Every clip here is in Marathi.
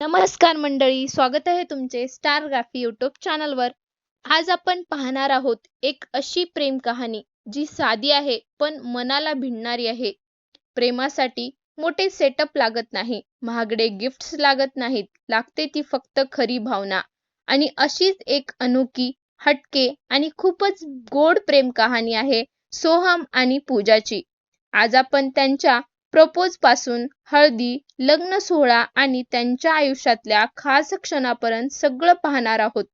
नमस्कार मंडळी, स्वागत आहे तुमचे स्टार ग्राफी यूट्यूब चॅनलवर. आज आपण पाहणार आहोत एक अशी प्रेम कहाणी जी साधी आहे पण मनाला भिडणारी आहे. प्रेमासाठी मोठे सेटअप लागत नाही, महागडे गिफ्ट्स लागत नाहीत, लागते ती फक्त खरी भावना. आणि अशीच एक अनोखी, हटके आणि खूपच गोड प्रेम कहाणी आहे सोहम आणि पूजाची. आज आपण त्यांच्या प्रपोज पासून हळदी, लग्न सोहळा आणि त्यांच्या आयुष्यातल्या खास क्षणापर्यंत सगळं पाहणार आहोत.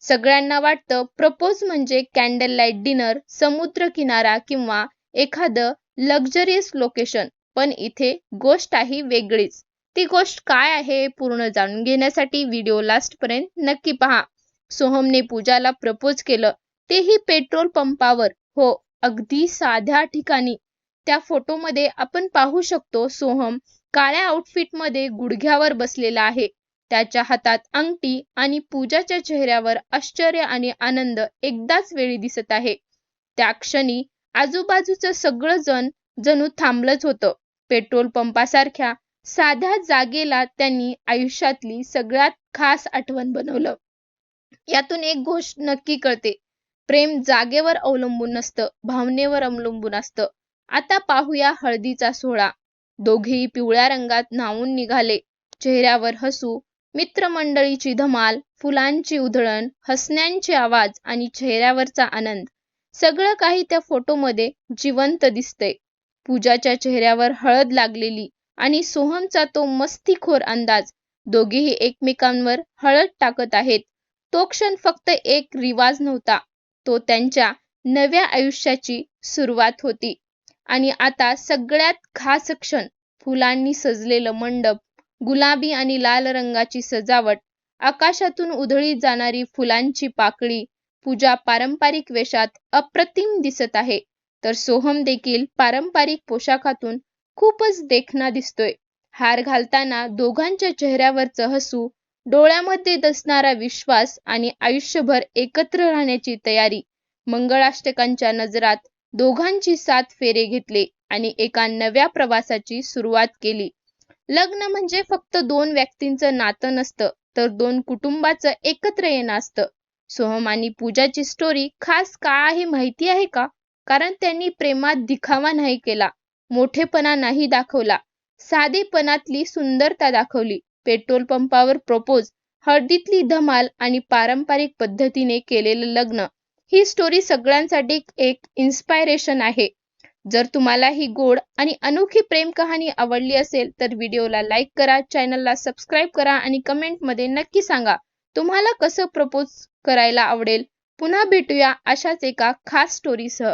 सगळ्यांना वाटतं प्रपोज म्हणजे कॅन्डल लाईट डिनर, समुद्र किनारा किंवा एखादं लक्झरियस लोकेशन. पण इथे गोष्ट आहे वेगळीच. ती गोष्ट काय आहे हे पूर्ण जाणून घेण्यासाठी व्हिडिओ लास्ट पर्यंत नक्की पहा. सोहमने पूजाला प्रपोज केलं, तेही पेट्रोल पंपावर. हो, अगदी साध्या ठिकाणी. त्या फोटोमध्ये आपण पाहू शकतो सोहम काळ्या आउटफिटमध्ये गुडघ्यावर बसलेला आहे. त्याच्या हातात अंगठी आणि पूजाच्या चेहऱ्यावर आश्चर्य आणि आनंद एकदाच वेळी दिसत आहे. त्या क्षणी आजूबाजूचं सगळं जणू थांबलंच होतं. पेट्रोल पंपासारख्या साध्या जागेला त्यांनी आयुष्यातली सगळ्यात खास आठवण बनवलं. यातून एक गोष्ट नक्की कळते, प्रेम जागेवर अवलंबून नसतं, भावनेवर अवलंबून असतं. आता पाहूया हळदीचा सोहळा. दोघेही पिवळ्या रंगात न्हावून निघाले. चेहऱ्यावर हसू, मित्रमंडळीची धमाल, फुलांची उधळण, हसण्यांचे आवाज आणि चेहऱ्यावरचा आनंद. सगळं काही त्या फोटोमध्ये जिवंत दिसतंय. पूजाच्या चेहऱ्यावर हळद लागलेली आणि सोहमचा तो मस्तीखोर अंदाज. दोघेही एकमेकांवर हळद टाकत आहेत. तो क्षण फक्त एक रिवाज नव्हता, तो त्यांच्या नव्या आयुष्याची सुरुवात होती. आणि आता सगळ्यात खास क्षण, फुलांनी सजलेलं मंडप, गुलाबी आणि लाल रंगाची सजावट, आकाशातून उधळी जाणारी फुलांची पाकळी. पूजा पारंपरिक वेशात अप्रतिम दिसत आहे, तर सोहम देखील पारंपरिक पोशाखातून खूपच देखणा दिसतोय. हार घालताना दोघांच्या चेहऱ्यावरचं हसू, डोळ्यामध्ये दिसणारा विश्वास आणि आयुष्यभर एकत्र राहण्याची तयारी. मंगळाष्टकांच्या नजरात दोघांची 7 फेरे घेतले आणि एका नव्या प्रवासाची सुरुवात केली. लग्न म्हणजे फक्त 2 व्यक्तींचं नातं नसतं, तर 2 कुटुंबाचं एकत्र येणं असतं. सोहम आणि पूजाची स्टोरी खास का आहे माहिती आहे का? कारण त्यांनी प्रेमात दिखावा नाही केला, मोठेपणा नाही दाखवला, साधेपणातली सुंदरता दाखवली. पेट्रोल पंपावर प्रपोज, हळदीतली धमाल आणि पारंपरिक पद्धतीने केलेलं लग्न. ही स्टोरी सगळ्यांसाठी एक इन्स्पायरेशन आहे. जर तुम्हाला ही गोड आणि अनोखी प्रेम कहाणी आवडली असेल तर व्हिडिओला लाईक करा, चॅनलला सबस्क्राईब करा आणि कमेंटमध्ये नक्की सांगा तुम्हाला कसं प्रपोज करायला आवडेल. पुन्हा भेटूया अशाच एका खास स्टोरीसह.